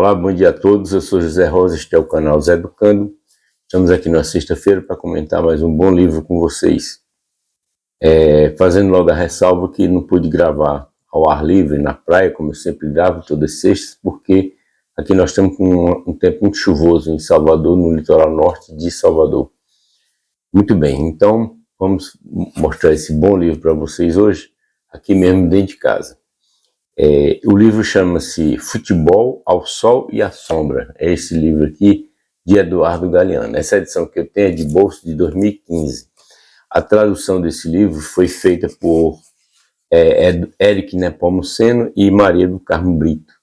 Olá, bom dia a todos. Eu sou José Rosa, este é o canal Zé Educando. Estamos aqui na sexta-feira para comentar mais um bom livro com vocês. Fazendo logo a ressalva que não pude gravar ao ar livre, na praia, como eu sempre gravo todas as sextas, porque aqui nós estamos com um tempo muito chuvoso em Salvador, no litoral norte de Salvador. Muito bem, então vamos mostrar esse bom livro para vocês hoje, aqui mesmo dentro de casa. O livro chama-se Futebol ao Sol e à Sombra. É esse livro aqui de Eduardo Galeano. Essa edição que eu tenho é de bolso de 2015. A tradução desse livro foi feita por Éric Nepomuceno e Maria do Carmo Brito.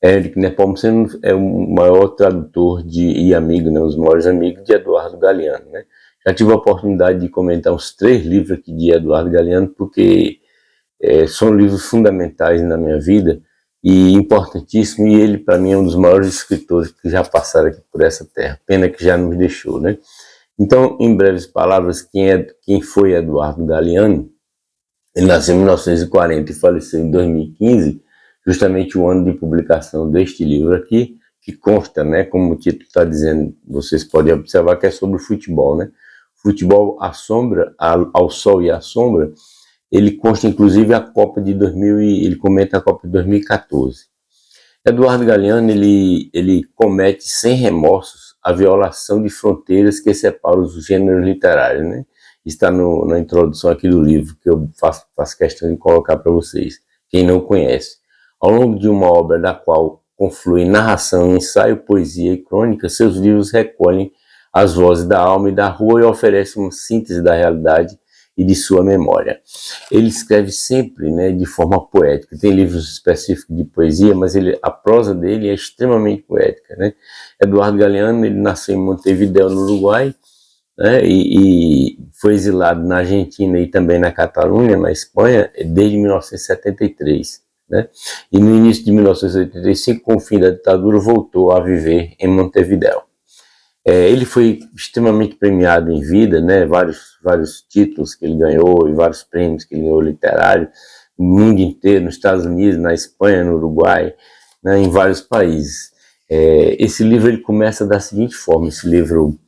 Éric Nepomuceno é o maior tradutor e amigo, né, os maiores amigos de Eduardo Galeano, né? Já tive a oportunidade de comentar os 3 livros aqui de Eduardo Galeano, porque são livros fundamentais na minha vida e importantíssimos, e ele para mim é um dos maiores escritores que já passaram aqui por essa terra, pena que já nos deixou, né? Então, em breves palavras, quem foi Eduardo Galeano? Ele nasceu em 1940 e faleceu em 2015, justamente o ano de publicação deste livro aqui, que consta, né, como o título está dizendo, vocês podem observar que é sobre futebol, né? Futebol à sombra, ao sol e à sombra. Ele consta inclusive a Copa de 2000 e ele comenta a Copa de 2014. Eduardo Galeano, ele comete sem remorsos a violação de fronteiras que separam os gêneros literários, né? Está na introdução aqui do livro, que eu faço questão de colocar para vocês, quem não conhece. Ao longo de uma obra da qual conflui narração, ensaio, poesia e crônica, seus livros recolhem as vozes da alma e da rua e oferecem uma síntese da realidade e de sua memória. Ele escreve sempre, né, de forma poética. Tem livros específicos de poesia, mas a prosa dele é extremamente poética, né? Eduardo Galeano, ele nasceu em Montevideo, no Uruguai, né, e foi exilado na Argentina e também na Catalunha, na Espanha, desde 1973. Né? E no início de 1985, com o fim da ditadura, voltou a viver em Montevideo. Ele foi extremamente premiado em vida, né? Vários títulos que ele ganhou e vários prêmios que ele ganhou literário no mundo inteiro, nos Estados Unidos, na Espanha, no Uruguai, né? Em vários países. Esse livro ele começa da seguinte forma, esse livro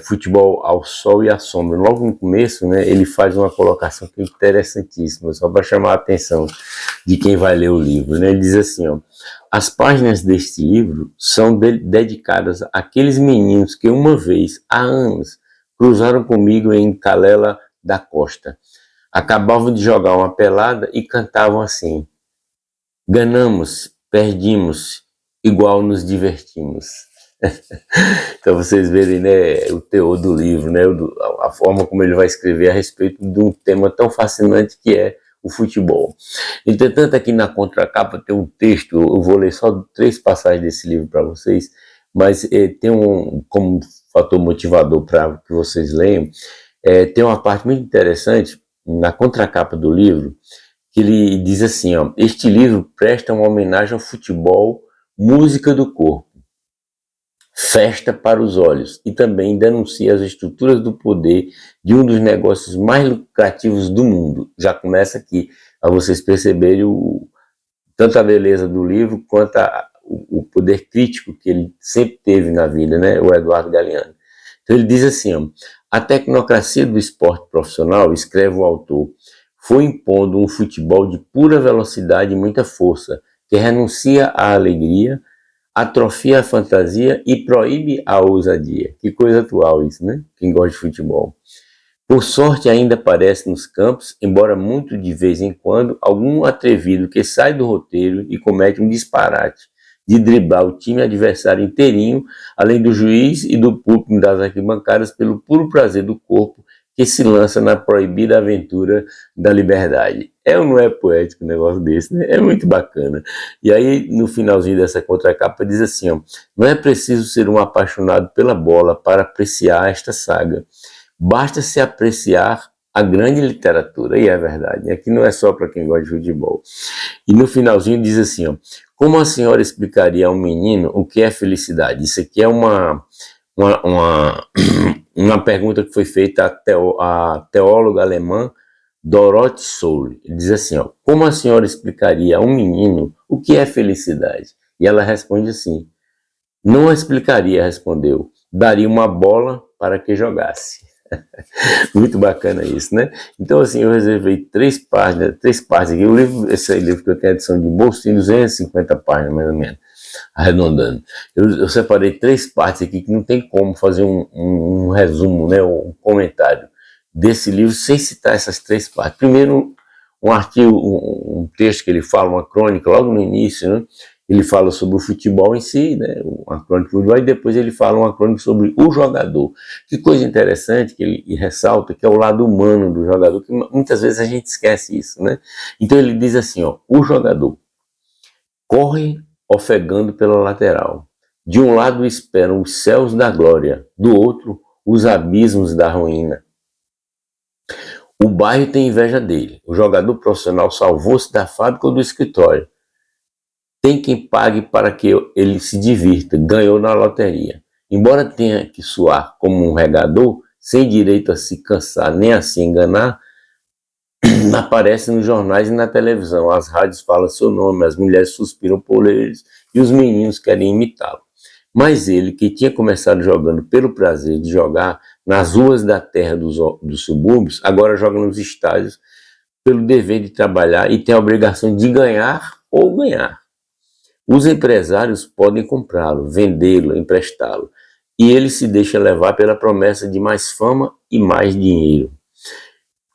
Futebol ao Sol e à Sombra. Logo no começo, né, ele faz uma colocação que é interessantíssima, só para chamar a atenção de quem vai ler o livro, né? Ele diz assim, ó: as páginas deste livro são dedicadas àqueles meninos que uma vez, há anos, cruzaram comigo em Calela da Costa. Acabavam de jogar uma pelada e cantavam assim: ganamos, perdimos, igual nos divertimos. Então vocês verem, né, o teor do livro, né, a forma como ele vai escrever a respeito de um tema tão fascinante que é o futebol. Entretanto, aqui na contracapa tem um texto, eu vou ler só 3 passagens desse livro para vocês, mas tem como fator motivador para que vocês leiam, tem uma parte muito interessante na contracapa do livro, que ele diz assim, ó: este livro presta uma homenagem ao futebol, música do corpo, festa para os olhos, e também denuncia as estruturas do poder de um dos negócios mais lucrativos do mundo. Já começa aqui a vocês perceberem tanto a beleza do livro quanto o poder crítico que ele sempre teve na vida, né, o Eduardo Galeano. Então ele diz assim, ó: a tecnocracia do esporte profissional, escreve o autor, foi impondo um futebol de pura velocidade e muita força, que renuncia à alegria, atrofia a fantasia e proíbe a ousadia. Que coisa atual isso, né? Quem gosta de futebol. Por sorte ainda aparece nos campos, embora muito de vez em quando, algum atrevido que sai do roteiro e comete um disparate de driblar o time adversário inteirinho, além do juiz e do público das arquibancadas, pelo puro prazer do corpo que se lança na proibida aventura da liberdade. É ou não é poético um negócio desse, né? É muito bacana. E aí, no finalzinho dessa contracapa, diz assim, ó: não é preciso ser um apaixonado pela bola para apreciar esta saga. Basta-se apreciar a grande literatura. E é verdade, aqui não é só para quem gosta de futebol. E no finalzinho diz assim, ó: como a senhora explicaria a um menino o que é felicidade? Isso aqui é uma pergunta que foi feita à teóloga alemã Dorothee Sölle. Ele diz assim, ó: como a senhora explicaria a um menino o que é felicidade? E ela responde assim: não explicaria, respondeu, daria uma bola para que jogasse. Muito bacana isso, né? Então, assim, eu reservei três partes aqui. Esse livro que eu tenho a edição de bolso tem 250 páginas, mais ou menos, arredondando. Eu separei três partes aqui que não tem como fazer um resumo, né, um comentário desse livro sem citar essas três partes. Primeiro, um artigo, um texto que ele fala, uma crônica, logo no início, né? Ele fala sobre o futebol em si, né, uma crônica do futebol, e depois ele fala uma crônica sobre o jogador. Que coisa interessante que ele ressalta, que é o lado humano do jogador, que muitas vezes a gente esquece isso, né? Então ele diz assim, ó, o jogador corre ofegando pela lateral. De um lado esperam os céus da glória, do outro os abismos da ruína. O bairro tem inveja dele. O jogador profissional salvou-se da fábrica ou do escritório. Tem quem pague para que ele se divirta, ganhou na loteria. Embora tenha que suar como um regador, sem direito a se cansar nem a se enganar, aparece nos jornais e na televisão. As rádios falam seu nome, as mulheres suspiram por eles e os meninos querem imitá-lo. Mas ele, que tinha começado jogando pelo prazer de jogar nas ruas da terra dos subúrbios, agora joga nos estádios pelo dever de trabalhar e tem a obrigação de ganhar ou ganhar. Os empresários podem comprá-lo, vendê-lo, emprestá-lo, e ele se deixa levar pela promessa de mais fama e mais dinheiro.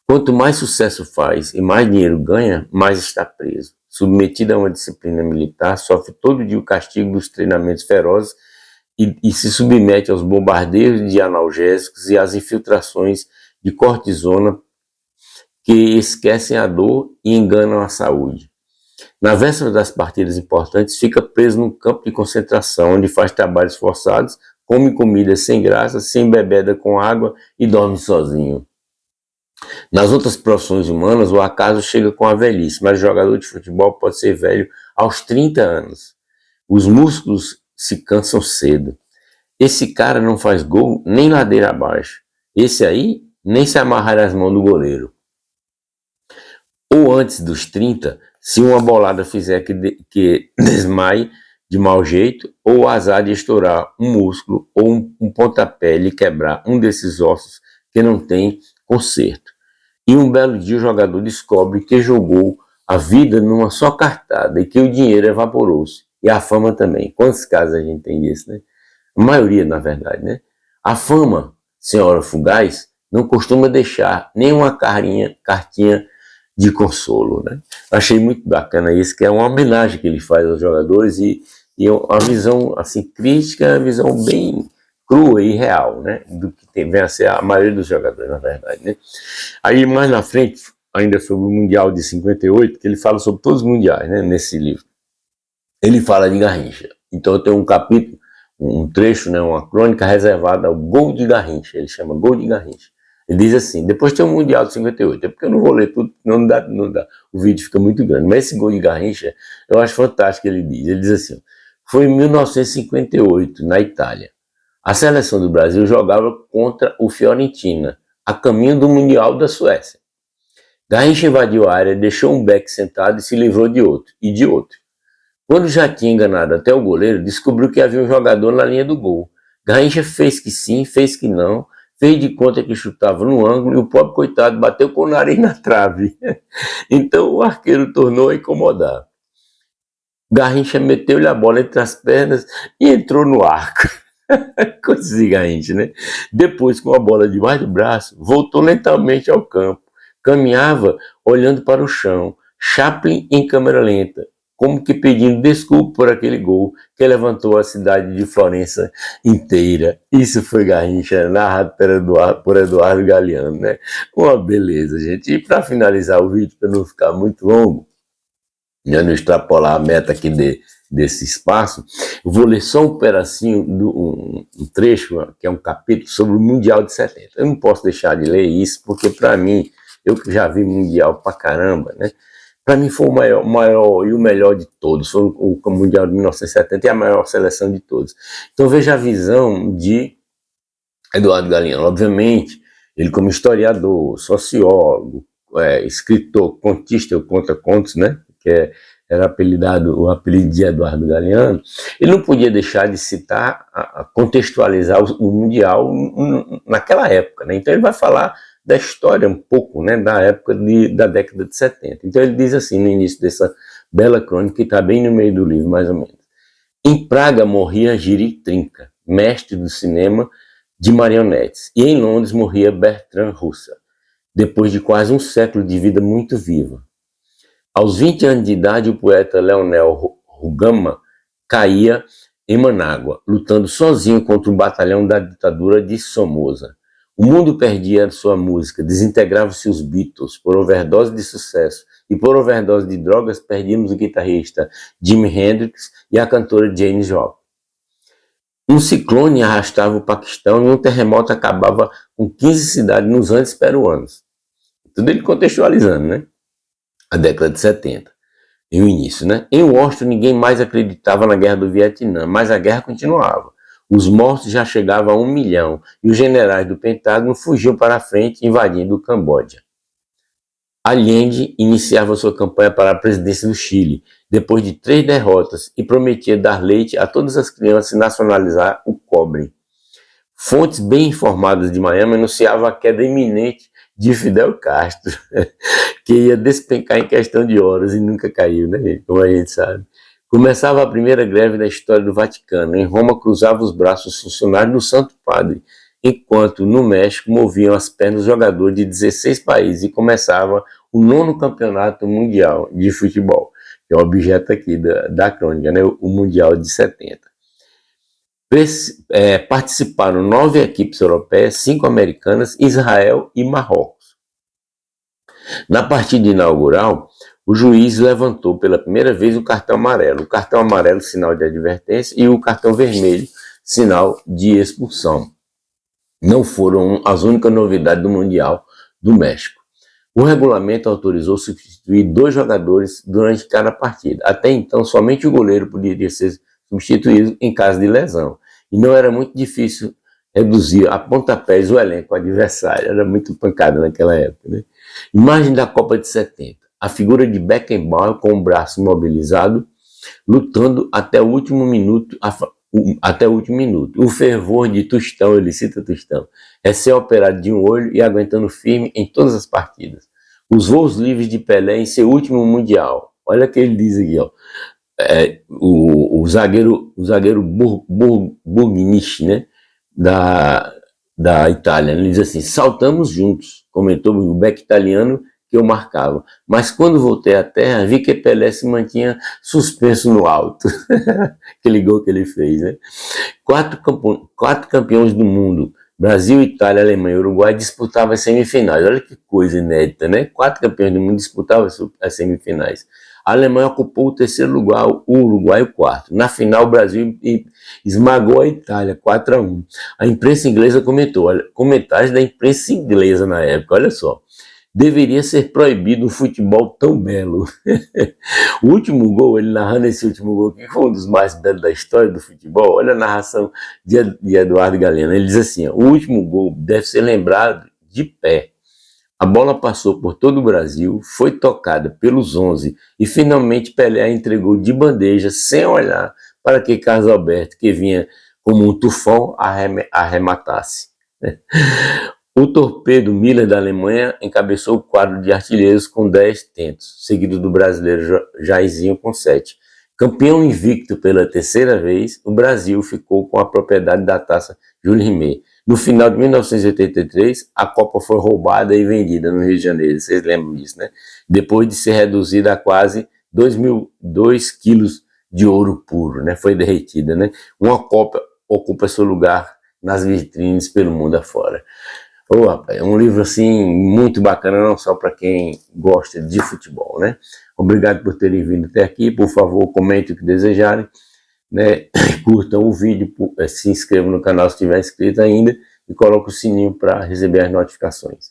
Quanto mais sucesso faz e mais dinheiro ganha, mais está preso. Submetido a uma disciplina militar, sofre todo dia o castigo dos treinamentos ferozes e se submete aos bombardeios de analgésicos e às infiltrações de cortisona que esquecem a dor e enganam a saúde. Na véspera das partidas importantes, fica preso num campo de concentração, onde faz trabalhos forçados, come comida sem graça, sem bebida com água e dorme sozinho. Nas outras profissões humanas, o acaso chega com a velhice, mas o jogador de futebol pode ser velho aos 30 anos. Os músculos se cansam cedo. Esse cara não faz gol nem ladeira abaixo. Esse aí nem se amarrar as mãos do goleiro. Ou antes dos 30, se uma bolada fizer que desmaie de mau jeito, ou o azar de estourar um músculo, ou um pontapé lhe quebrar um desses ossos que não tem conserto. E um belo dia o jogador descobre que jogou a vida numa só cartada e que o dinheiro evaporou-se. E a fama também. Quantos casos a gente tem disso, né? A maioria, na verdade, né? A fama, senhora fugaz, não costuma deixar nenhuma cartinha de consolo, né? Achei muito bacana isso, que é uma homenagem que ele faz aos jogadores e uma visão assim crítica, uma visão bem crua e real, né? Do que vem a ser a maioria dos jogadores, na verdade, né? Aí mais na frente, ainda sobre o Mundial de 58, que ele fala sobre todos os mundiais, né? Nesse livro, ele fala de Garrincha. Então tem um capítulo, um trecho, né? Uma crônica reservada ao gol de Garrincha. Ele chama Gol de Garrincha. Ele diz assim, depois tem o Mundial de 58, é porque eu não vou ler tudo, não dá, o vídeo fica muito grande, mas esse gol de Garrincha, eu acho fantástico, ele diz assim, foi em 1958, na Itália, a seleção do Brasil jogava contra o Fiorentina, a caminho do Mundial da Suécia. Garrincha invadiu a área, deixou um back sentado e se livrou de outro, e de outro. Quando já tinha enganado até o goleiro, descobriu que havia um jogador na linha do gol. Garrincha fez que sim, fez que não, fez de conta que chutava no ângulo e o pobre coitado bateu com o nariz na trave. Então o arqueiro tornou a incomodar. Garrincha meteu-lhe a bola entre as pernas e entrou no arco. Coisa de Garrincha, né? Depois, com a bola debaixo do braço, voltou lentamente ao campo. Caminhava olhando para o chão, Chaplin em câmera lenta, como que pedindo desculpa por aquele gol que levantou a cidade de Florença inteira. Isso foi Garrincha, narrado por Eduardo Galeano, né? Uma beleza, gente. E para finalizar o vídeo, para não ficar muito longo, eu não extrapolar a meta aqui desse espaço, eu vou ler só um pedacinho, um trecho, que é um capítulo sobre o Mundial de 70. Eu não posso deixar de ler isso, porque para mim, eu que já vi Mundial pra caramba, né? Para mim foi o maior e o melhor de todos, foi o Mundial de 1970 e a maior seleção de todos. Então veja a visão de Eduardo Galeano. Obviamente, ele como historiador, sociólogo, escritor, contista, ou conta contos, né? Que era apelidado, o apelido de Eduardo Galeano, ele não podia deixar de citar, contextualizar o Mundial naquela época, né? Então ele vai falar da história um pouco, né, da época da década de 70. Então ele diz assim, no início dessa bela crônica, que está bem no meio do livro, mais ou menos. Em Praga morria Jiri Trinca, mestre do cinema de marionetes, e em Londres morria Bertrand Russell, depois de quase um século de vida muito viva. Aos 20 anos de idade, o poeta Leonel Rugama caía em Manágua, lutando sozinho contra o batalhão da ditadura de Somoza. O mundo perdia sua música, desintegravam-se os Beatles por overdose de sucesso, e por overdose de drogas perdíamos o guitarrista Jimi Hendrix e a cantora Janis Joplin. Um ciclone arrastava o Paquistão e um terremoto acabava com 15 cidades nos Andes peruanos. Tudo ele contextualizando, né? A década de 70, e o início, né? Em Washington ninguém mais acreditava na guerra do Vietnã, mas a guerra continuava. Os mortos já chegavam a 1 milhão e os generais do Pentágono fugiam para a frente, invadindo o Camboja. Allende iniciava sua campanha para a presidência do Chile, depois de 3 derrotas, e prometia dar leite a todas as crianças e nacionalizar o cobre. Fontes bem informadas de Miami anunciavam a queda iminente de Fidel Castro, que ia despencar em questão de horas e nunca caiu, né, como a gente sabe. Começava a primeira greve da história do Vaticano. Em Roma cruzava os braços os funcionários do Santo Padre, enquanto no México moviam as pernas os jogadores de 16 países e começava o 9º campeonato mundial de futebol, que é o objeto aqui da crônica, né, o Mundial de 70. Participaram 9 equipes europeias, 5 americanas, Israel e Marrocos. Na partida inaugural, o juiz levantou pela primeira vez o cartão amarelo. O cartão amarelo, sinal de advertência, e o cartão vermelho, sinal de expulsão. Não foram as únicas novidades do Mundial do México. O regulamento autorizou substituir 2 jogadores durante cada partida. Até então, somente o goleiro poderia ser substituído em caso de lesão. E não era muito difícil reduzir a pontapés o elenco adversário. Era muito pancada naquela época, né? Imagem da Copa de 70. A figura de Beckenbauer com o braço imobilizado, lutando até o último minuto. O fervor de Tostão, ele cita Tostão, é ser operado de um olho e aguentando firme em todas as partidas. Os voos livres de Pelé em seu último Mundial. Olha o que ele diz aqui, ó. O zagueiro Burgnich, né, da Itália, ele diz assim: saltamos juntos, comentou o Beck italiano que eu marcava, mas quando voltei à terra vi que Pelé se mantinha suspenso no alto. Aquele gol que ele fez, né? 4 campeões do mundo, Brasil, Itália, Alemanha e Uruguai, disputavam as semifinais. Olha que coisa inédita, né? 4 campeões do mundo disputavam as semifinais. A Alemanha ocupou o 3º lugar, o Uruguai o 4º. Na final, o Brasil esmagou a Itália, 4-1. A imprensa inglesa comentou, olha, comentários da imprensa inglesa na época, olha só. Deveria ser proibido um futebol tão belo. O último gol, ele narrando esse último gol, que foi um dos mais belos da história do futebol, olha a narração de Eduardo Galeano. Ele diz assim: ó, o último gol deve ser lembrado de pé. A bola passou por todo o Brasil, foi tocada pelos 11 e finalmente Pelé a entregou de bandeja, sem olhar para que Carlos Alberto, que vinha como um tufão, arrematasse. O torpedo Miller da Alemanha encabeçou o quadro de artilheiros com 10 tentos, seguido do brasileiro Jairzinho com 7. Campeão invicto pela 3ª vez, o Brasil ficou com a propriedade da taça Jules Rimet. No final de 1983, a Copa foi roubada e vendida no Rio de Janeiro, vocês lembram disso, né? Depois de ser reduzida a quase 2 quilos de ouro puro, né? Foi derretida, né? Uma Copa ocupa seu lugar nas vitrines pelo mundo afora. Rapaz, é um livro assim muito bacana, não só para quem gosta de futebol, né? Obrigado por terem vindo até aqui. Por favor, comentem o que desejarem, né? Curtam o vídeo, se inscrevam no canal se estiver inscrito ainda e coloquem o sininho para receber as notificações.